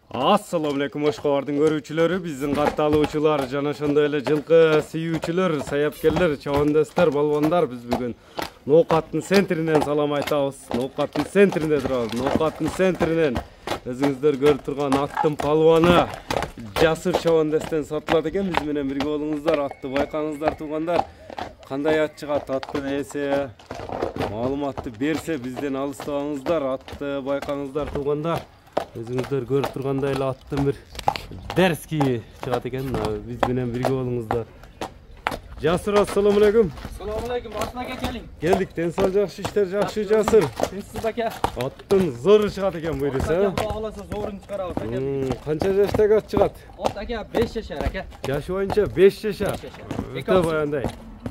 Assalamu alaikum Oşqabardın görүүчүлөрү, биздин катталуучулар жана ошондой эле жылкы сүйүүчүлөр, саяпкерлер, чабандастар, балбандар, биз бүгүн Ноокаттын центринен салам айтабыз. Ноокаттын центринде турабыз. Ноокаттын центринен өзүңүздөр көрүп турган аттын палбаны Жасыр чабандастан сатылат экен. Биз менен бирге болуңуздар, атты байкаңыздар, туугандар. Кандай ат чыгат, аттын ээси, маалыматты берсе бизден алыстабаңыздар, атты байкаңыздар, туугандар. Өзүңүздөр көрүп тургандай эле аттын бир дерски чыгат экен. Биз менен бирге болуңуздар. Жасыр, ассаламу алейкум. Assalomu alaykum, Osman aka keling. Keldik, densol жакшы, иштер жакшы, Жасыр. Tinchsiz aka. Аттын зору чыгат экен буйруса. Xudo xolasa zo'rini chiqaramiz aka. Канча жаштагы ат чыгат? Ot aka 5 yashar aka. Жашы боюнча 5 жашар. Өтө баягындай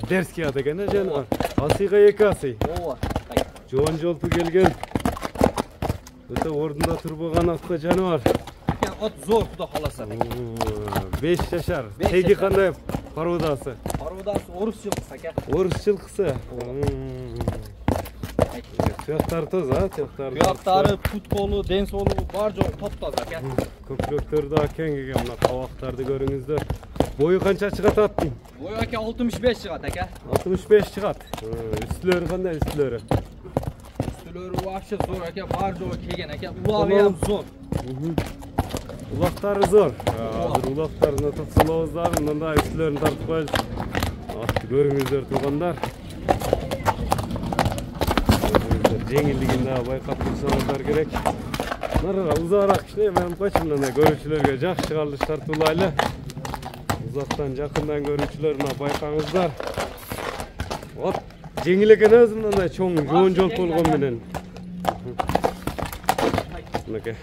дерски ат экен, жана асыйга 2 асый. Ооба. Жоон жолпу келген. Өтө ордунда турбаган атка жаныбар. Aka ot zo'r xudo xolasa. 5 жашар. Теги кандай породасы? Parvodasi o'ris yilqisi aka. Орус жылкысы. Туяктары тоз, Tuyoqlari, put qolu, den solu бар жоq топ-тоз aka. Көкүрөктөрү да кең экен, мына кабактарды көрүңүздөр. Бою канча чыгат аттын? Boyu aka 65 chiqat aka. 65 чыгат. Үстүлөрү кандай үстүлөрү? Üstülörü вообще zo'r aka, бар жоq kelgan aka. Ulog'i ham zo'r. Улактары зор. Азыр улактарына токсолобуз дагы, мында үстүлөрүн тартып коелу. Атты көрүңүздөр туугандар. Жеңилдигин да байкап турсаңыздар керек. Нарга узараак кичине мен койчу, мындай көрүүчүлөргө жакшы калдыш тартуулайлы. Узактан жакындан көрүүчүлөр байкаңыздар. От жеңил экен өзү, мындай чоң жоон жол болгон менен. Мынакей.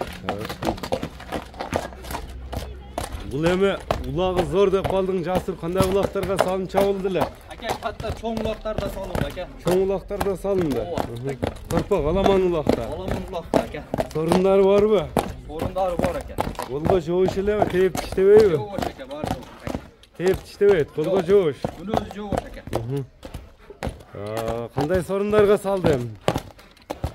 Бул эми улагы зор деп калдың, Жасыр, кандай улактарга салынып чабылды эле? Aka katta cho'ng uloqlarda solindi aka. Чоң улактарда салынды. Корпак, аламан улакта. Olaman uloqda aka. Сорундары барбы? Sorunlari bor aka. Колго жобуш элеби, тээп тиштебейби? Жо'vosh aka, бар жо'q aka. Тээп тиштебейт, колго жобуш. Buni o'zi жо'vosh aka. Кандай сорундарга салды эми?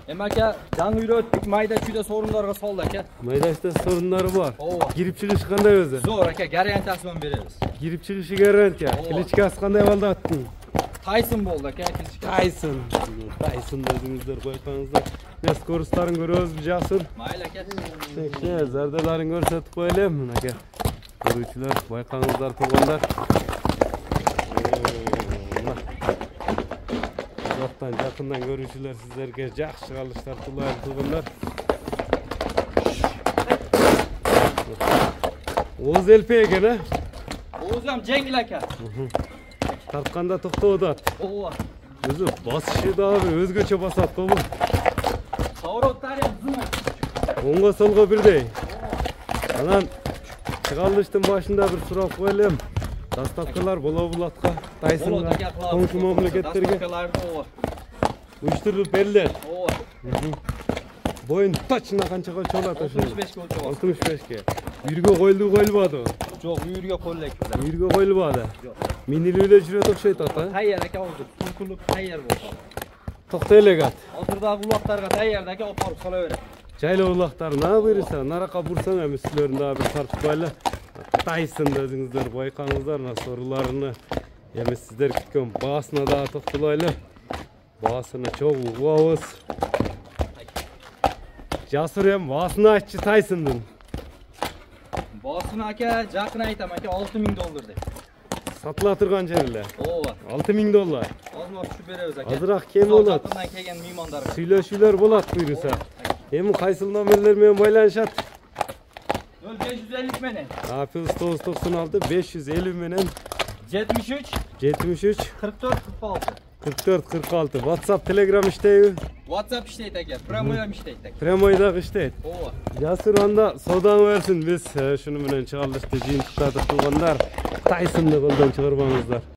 Em aka, jang uyratdik, mayda-chuyda sorunlarga soldi aka. Майдашта сорундары бар. Ооба. Кирип чыгыш кандай өзү? Zo'r aka, garantiyasini beramiz. Кирип чыгышы гарантия. Кличкасы кандай болду аттын? Tyson bo'ldi aka, klичка. Тайсон. Тайсонду өзүңүздөр байкаңыздар. Мен скоросттарын көрөбүзбү, Жасыр? Mayli aka. Tekne zardalарын көрсөтүп коелу, мынакей. Көрүүчүлөр, байкаңыздар, туугандар. Uzaktan, yakından görüşürler sizlerge жақсы қалыштар тулайын туугандар. Oğuz elpe eкен, ha? Oğuz ham jengil aka. Tartқанда тоқтоодо ат. Ооба. Өзү басышы да өзгөчө басат го бул. Повороттары ham зым. Оңго солго бирдей. Анан чыгалыштын башында бир сурап коелем. Доставкалар болобу бул атка? Тайсонго, коңшу мамлекеттерге уюштурулуп берилет. Ооба. Боюн точно канча өлчөт ошо? 65 ке өлчөт. 65ке. Үйргө коюлду коюлбады? Жок, үйргө коюлат. Үйргө коюлбады. Минилүү эле жүрөт окшойт ат, а? Тайяр aka oldu. Turkuluk tayyor bo'ldi. Токто элек ат. Отурдагы улактарга тайяр aka, olib borib sola beradi. Жайлоо улактарына буйруса, нарака бурсаң эми үстүлөрүн дагы бир тартып коелу. Тайсонду өзүңүздөр байкаңыздар, мына соруларыны эми сиздер күткөн баасына дагы токтолойлу. Баасына чогуу угабыз. Жасыр эми баасына айтчы Тайсондун. Баасына aka, жакын айтам aka, $6000 деп. Сатыла турган жер эле. Ооба. $6000. Азыр түшүп беребиз aka. Азыраак кем болот. Жакындан келген меймандарга. Сүйлөшүүлөр болот буйруса. Эми кайсыл номерлер менен байланышат? 0550 менен. +996 550 менен 73 73 44 46. 44 46. WhatsApp, Telegram иштейби? WhatsApp иштейт aka, прямой ham иштейт aka. Прямой дагы иштейт. Ооба. Жасыр, анда содаңы берсин. Биз шуну менен чыгарылышты жыйынтыктадык туугандар. Тайсонду колдон чыгарбаңыздар.